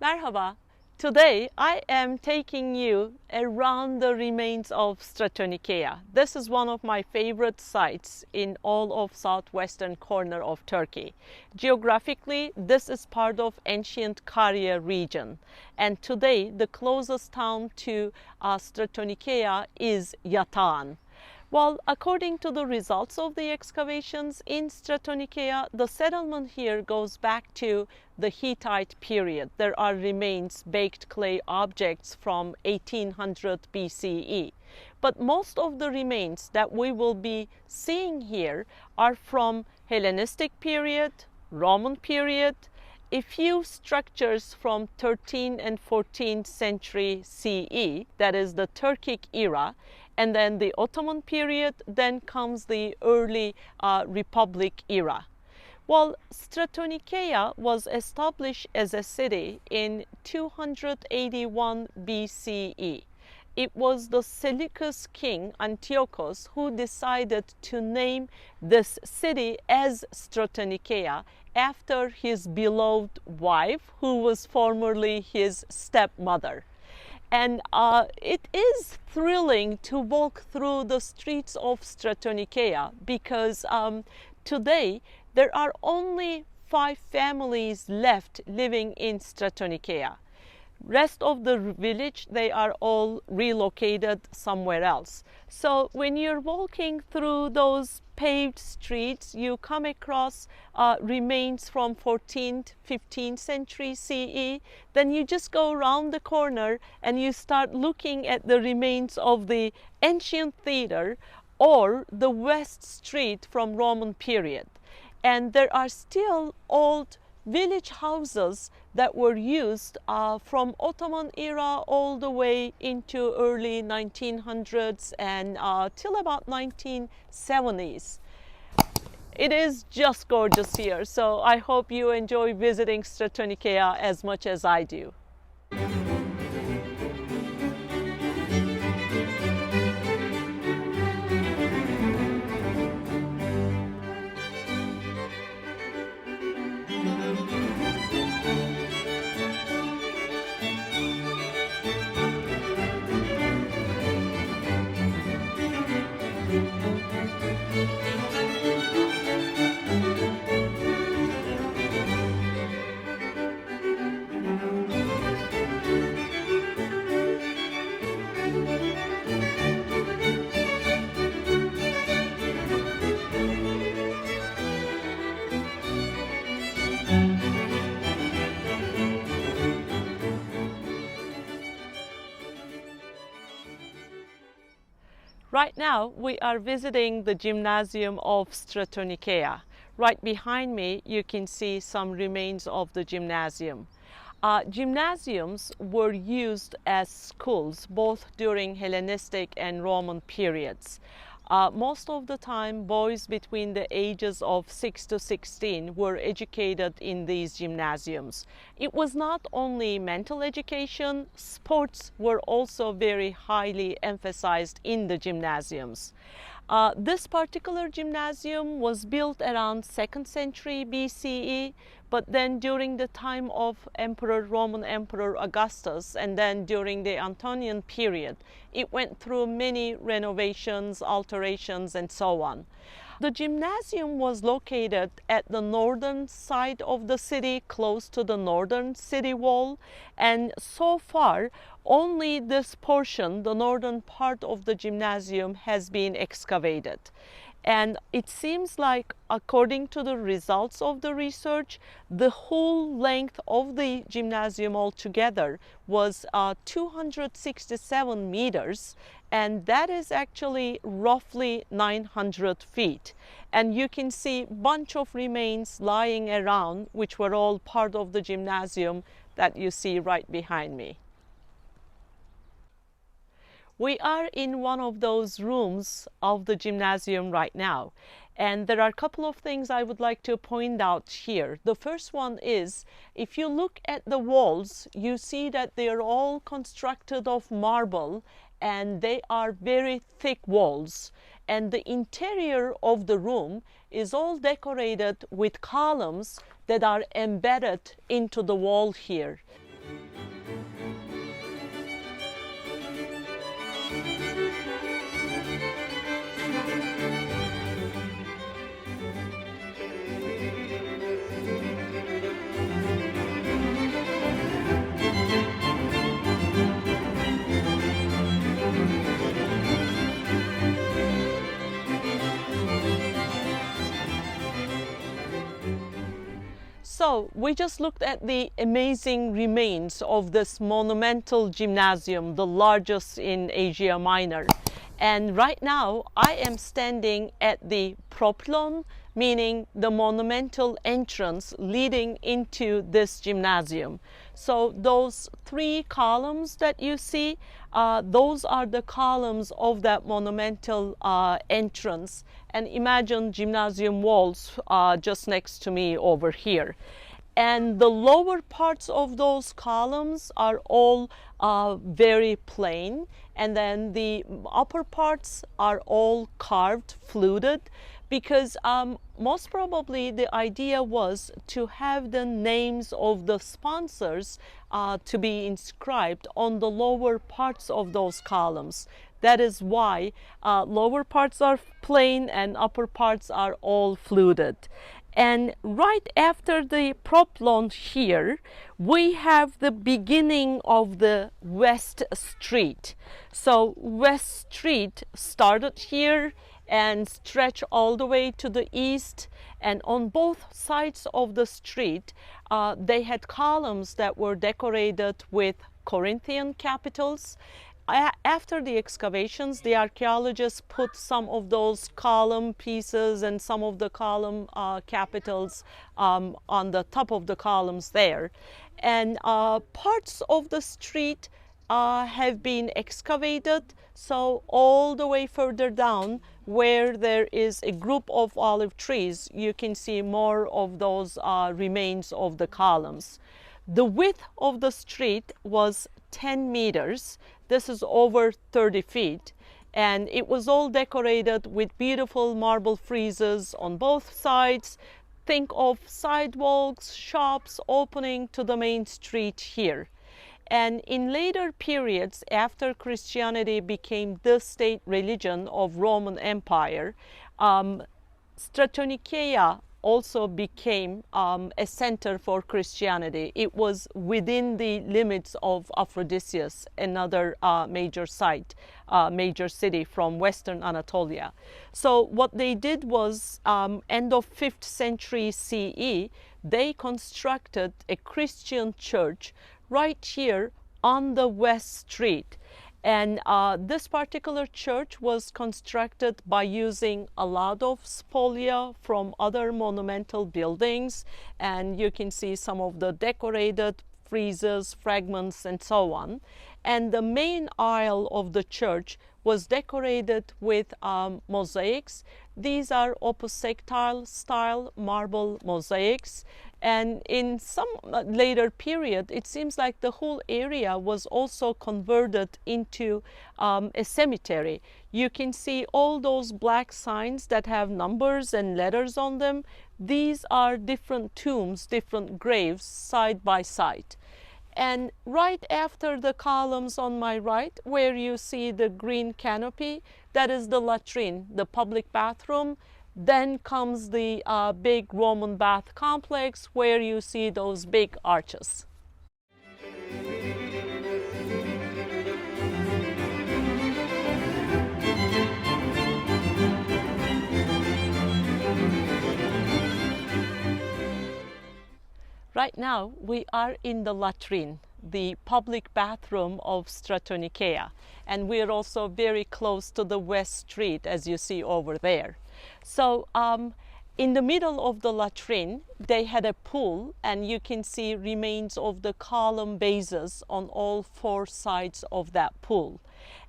Merhaba. Today I am taking you around the remains of Stratonikeia. This is one of my favorite sites in all of southwestern corner of Turkey. Geographically, this is part of ancient Caria region, and today the closest town to Stratonikeia is Yatağan. Well, according to the results of the excavations in Stratonikeia, the settlement here goes back to the Hittite period. There are remains, baked clay objects from 1800 BCE. But most of the remains that we will be seeing here are from Hellenistic period, Roman period, a few structures from 13th and 14th century CE, that is the Turkic era, and then the Ottoman period, then comes the early Republic era. Well, Stratonikeia was established as a city in 281 BCE. It was the Seleucus king Antiochus who decided to name this city as Stratonikeia after his beloved wife, who was formerly his stepmother. And it is thrilling to walk through the streets of Stratonikeia because today there are only 5 families left living in Stratonikeia. Rest of the village, they are all relocated somewhere else. So when you're walking through those paved streets, you come across remains from 14th, 15th century CE. Then you just go around the corner and you start looking at the remains of the ancient theater or the West Street from Roman period. And there are still old village houses that were used from Ottoman era all the way into early 1900s and till about 1970s. It is just gorgeous here, so I hope you enjoy visiting Stratonikeia as much as I do. Right now, we are visiting the gymnasium of Stratonikeia. Right behind me, you can see some remains of the gymnasium. Gymnasiums were used as schools both during Hellenistic and Roman periods. Most of the time, boys between the ages of 6 to 16 were educated in these gymnasiums. It was not only mental education, sports were also very highly emphasized in the gymnasiums. This particular gymnasium was built around 2nd century BCE, but then during the time of Roman Emperor Augustus and then during the Antonian period, it went through many renovations, alterations, and so on. The gymnasium was located at the northern side of the city, close to the northern city wall, and so far only this portion, the northern part of the gymnasium, has been excavated. And it seems like, according to the results of the research, the whole length of the gymnasium altogether was 267 meters, and that is actually roughly 900 feet. And you can see a bunch of remains lying around, which were all part of the gymnasium that you see right behind me. We are in one of those rooms of the gymnasium right now, and there are a couple of things I would like to point out here. The first one is, if you look at the walls, you see that they are all constructed of marble and they are very thick walls, and the interior of the room is all decorated with columns that are embedded into the wall here. So we just looked at the amazing remains of this monumental gymnasium, the largest in Asia Minor. And right now I am standing at the propylon, meaning the monumental entrance leading into this gymnasium. So those three columns that you see, those are the columns of that monumental entrance. And imagine gymnasium walls just next to me over here. And the lower parts of those columns are all very plain, and then the upper parts are all carved, fluted, because most probably the idea was to have the names of the sponsors to be inscribed on the lower parts of those columns. That is why lower parts are plain and upper parts are all fluted. And right after the propylon here, we have the beginning of the West Street. So West Street started here and stretched all the way to the east. And on both sides of the street, they had columns that were decorated with Corinthian capitals. After the excavations, the archaeologists put some of those column pieces and some of the column capitals on the top of the columns there. And parts of the street have been excavated, so all the way further down where there is a group of olive trees, you can see more of those remains of the columns. The width of the street was 10 meters. This is over 30 feet. And it was all decorated with beautiful marble friezes on both sides. Think of sidewalks, shops opening to the main street here. And in later periods, after Christianity became the state religion of Roman Empire, Stratonikeia also became a center for Christianity. It was within the limits of Aphrodisias, another major site, major city from Western Anatolia. So what they did was, end of 5th century CE, they constructed a Christian church right here on the West Street. And this particular church was constructed by using a lot of spolia from other monumental buildings. And you can see some of the decorated friezes, fragments, and so on. And the main aisle of the church was decorated with mosaics. These are opusectile style marble mosaics. And in some later period, it seems like the whole area was also converted into a cemetery. You can see all those black signs that have numbers and letters on them. These are different tombs, different graves, side by side. And right after the columns on my right, where you see the green canopy, that is the latrine, the public bathroom. Then comes the big Roman bath complex, where you see those big arches. Right now we are in the latrine, the public bathroom of Stratonikeia, and we are also very close to the West Street, as you see over there. So in the middle of the latrine, they had a pool, and you can see remains of the column bases on all four sides of that pool.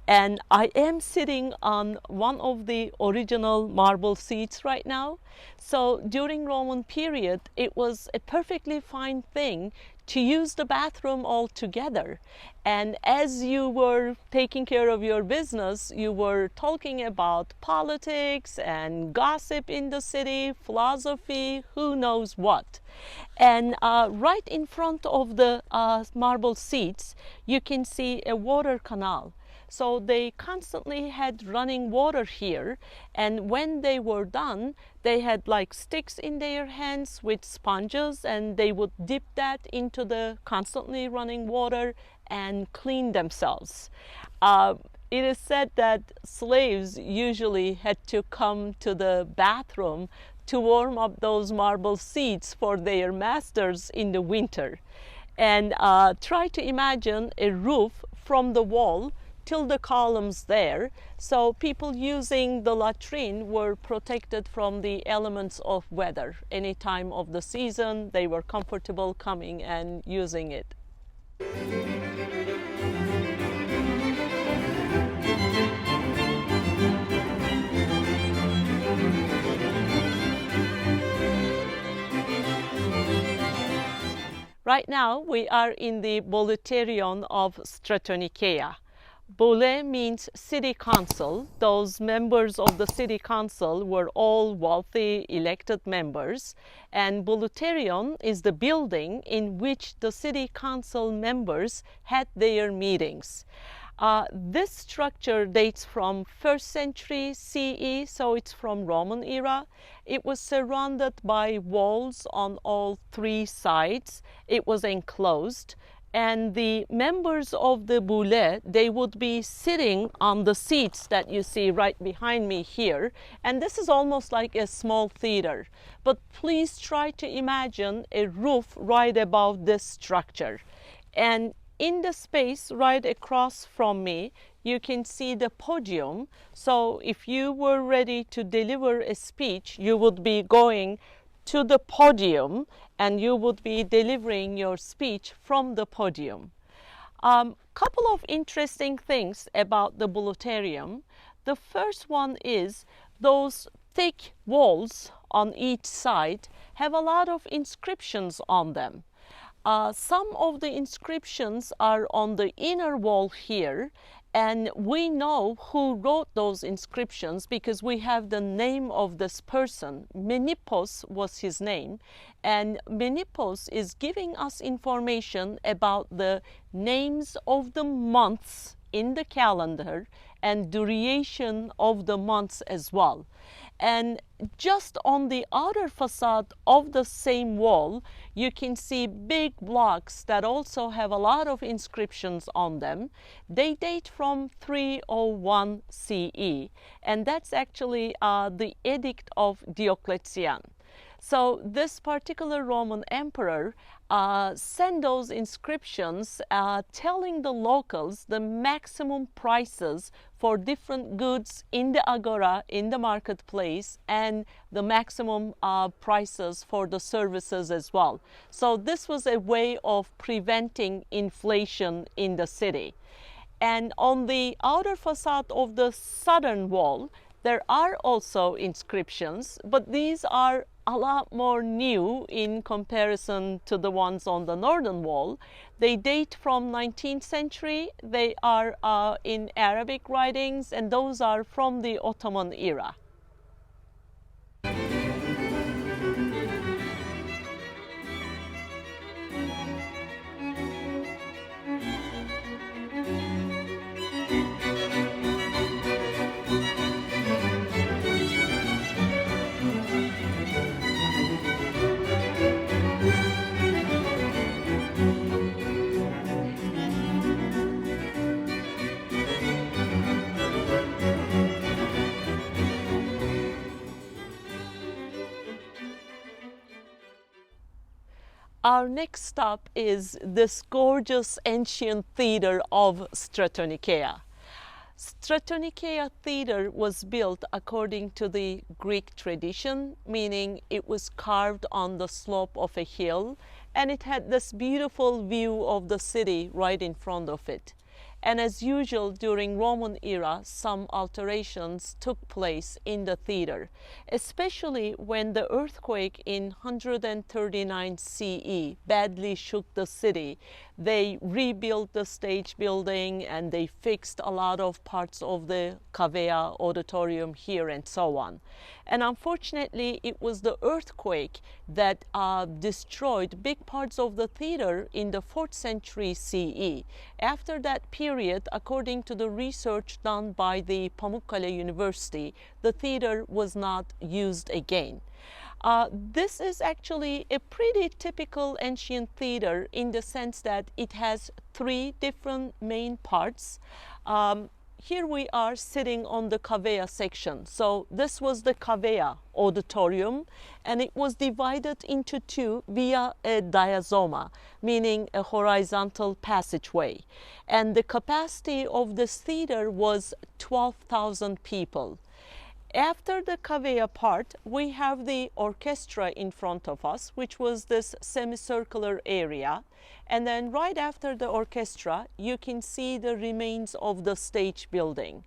And I am sitting on one of the original marble seats right now. So during Roman period, it was a perfectly fine thing to use the bathroom all together. And as you were taking care of your business, you were talking about politics and gossip in the city, philosophy, who knows what. And right in front of the marble seats, you can see a water canal. So they constantly had running water here, and when they were done, they had like sticks in their hands with sponges, and they would dip that into the constantly running water and clean themselves. It is said that slaves usually had to come to the bathroom to warm up those marble seats for their masters in the winter. And try to imagine a roof from the wall till the columns there. So people using the latrine were protected from the elements of weather. Any time of the season, they were comfortable coming and using it. Right now we are in the Bulletarium of Stratonikeia. Bule means city council. Those members of the city council were all wealthy elected members, and Bulletarium is the building in which the city council members had their meetings. This structure dates from 1st century CE, so it's from Roman era. It was surrounded by walls on all three sides. It was enclosed, and the members of the Boule, they would be sitting on the seats that you see right behind me here, and this is almost like a small theater. But please try to imagine a roof right above this structure. And in the space right across from me, you can see the podium. So if you were ready to deliver a speech, you would be going to the podium and you would be delivering your speech from the podium. Couple of interesting things about the Bulletarium. The first one is those thick walls on each side have a lot of inscriptions on them. Some of the inscriptions are on the inner wall here, and we know who wrote those inscriptions because we have the name of this person. Menippos was his name, and Menippos is giving us information about the names of the months in the calendar and duration of the months as well. And just on the outer facade of the same wall, you can see big blocks that also have a lot of inscriptions on them. They date from 301 CE, and that's actually the Edict of Diocletian. So this particular Roman emperor sent those inscriptions telling the locals the maximum prices for different goods in the agora, in the marketplace, and the maximum prices for the services as well. So this was a way of preventing inflation in the city. And on the outer facade of the southern wall, there are also inscriptions, but these are a lot more new in comparison to the ones on the northern wall. They date from 19th century. They are in Arabic writings, and those are from the Ottoman era. Our next stop is this gorgeous ancient theater of Stratonikeia. Stratonikeia theater was built according to the Greek tradition, meaning it was carved on the slope of a hill, and it had this beautiful view of the city right in front of it. And as usual during Roman era, some alterations took place in the theater, especially when the earthquake in 139 CE badly shook the city. They rebuilt the stage building and they fixed a lot of parts of the Caria auditorium here and so on. And unfortunately, it was the earthquake that destroyed big parts of the theater in the 4th century CE. After that period, according to the research done by the Pamukkale University, the theater was not used again. This is actually a pretty typical ancient theater in the sense that it has 3 different main parts. here we are sitting on the Caria section. So this was the Caria auditorium, and it was divided into two via a diazoma, meaning a horizontal passageway. And the capacity of this theater was 12,000 people. After the Caria part, we have the orchestra in front of us, which was this semicircular area. And then right after the orchestra, you can see the remains of the stage building.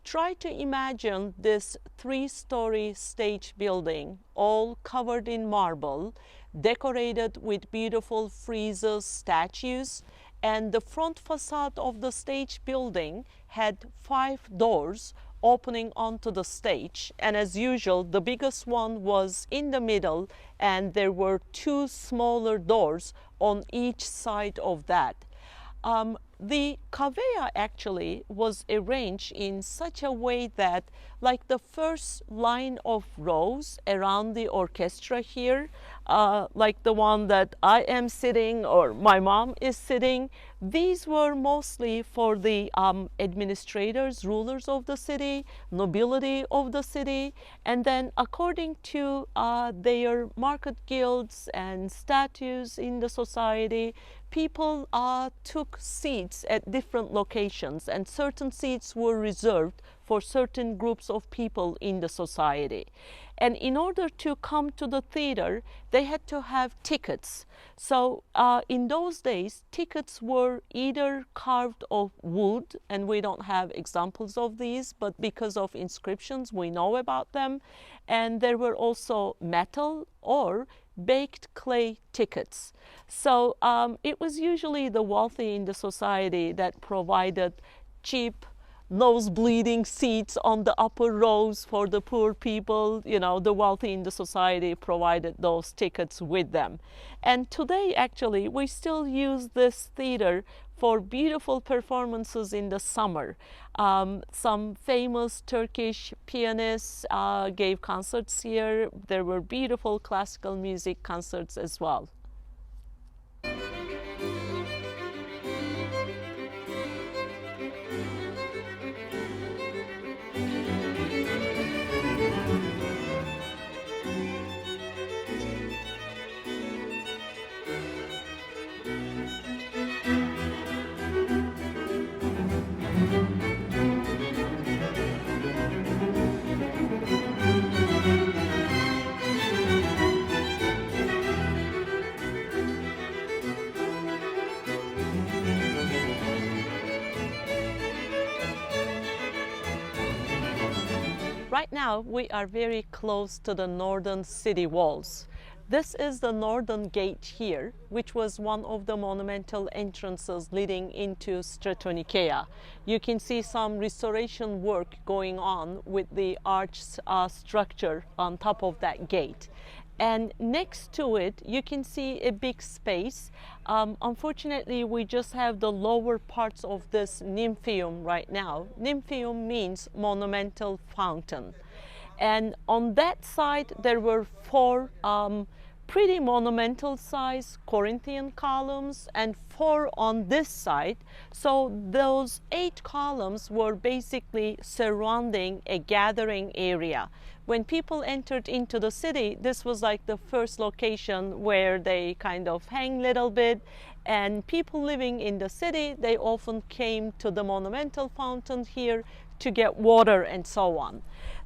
Try to imagine this 3-story stage building, all covered in marble, decorated with beautiful friezes, statues, and the front facade of the stage building had 5 doors opening onto the stage, and as usual the biggest one was in the middle, and there were 2 smaller doors on each side of that. The Caria actually was arranged in such a way that, like the first line of rows around the orchestra here, like the one that I am sitting or my mom is sitting, these were mostly for the administrators, rulers of the city, nobility of the city, and then according to their market guilds and statues in the society, people took seats at different locations, and certain seats were reserved for certain groups of people in the society. And in order to come to the theater, they had to have tickets. So in those days, tickets were either carved of wood, and we don't have examples of these, but because of inscriptions, we know about them. And there were also metal or baked clay tickets. So it was usually the wealthy in the society that provided cheap, nose-bleeding seats on the upper rows for the poor people. You know, the wealthy in the society provided those tickets with them. And today, actually, we still use this theater for beautiful performances in the summer. Some famous Turkish pianists gave concerts here. There were beautiful classical music concerts as well. Right now, we are very close to the northern city walls. This is the northern gate here, which was one of the monumental entrances leading into Stratonikeia. You can see some restoration work going on with the arch structure on top of that gate. And next to it, you can see a big space. Unfortunately, we just have the lower parts of this nymphaeum right now. Nymphaeum means monumental fountain. And on that side, there were 4 pretty monumental size Corinthian columns, and 4 on this side. So those 8 columns were basically surrounding a gathering area. When people entered into the city, this was like the first location where they kind of hang a little bit, and people living in the city, they often came to the monumental fountain here to get water and so on.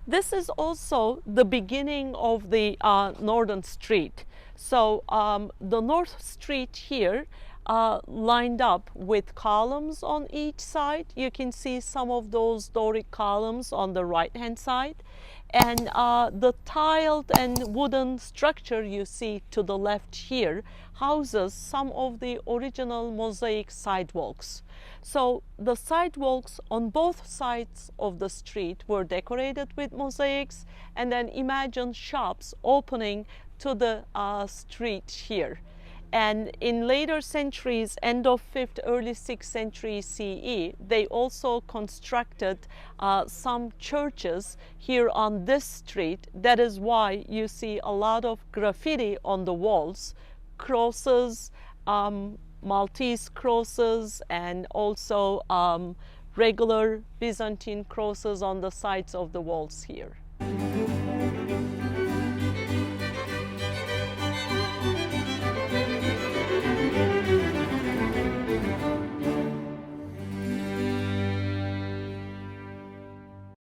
This is also the beginning of the northern street. So the north street here lined up with columns on each side. You can see some of those Doric columns on the right hand side. And the tiled and wooden structure you see to the left here houses some of the original mosaic sidewalks. So the sidewalks on both sides of the street were decorated with mosaics, and then imagine shops opening to the street here. And in later centuries, end of 5th, early 6th century CE, they also constructed some churches here on this street. That is why you see a lot of graffiti on the walls, crosses, Maltese crosses, and also regular Byzantine crosses on the sides of the walls here.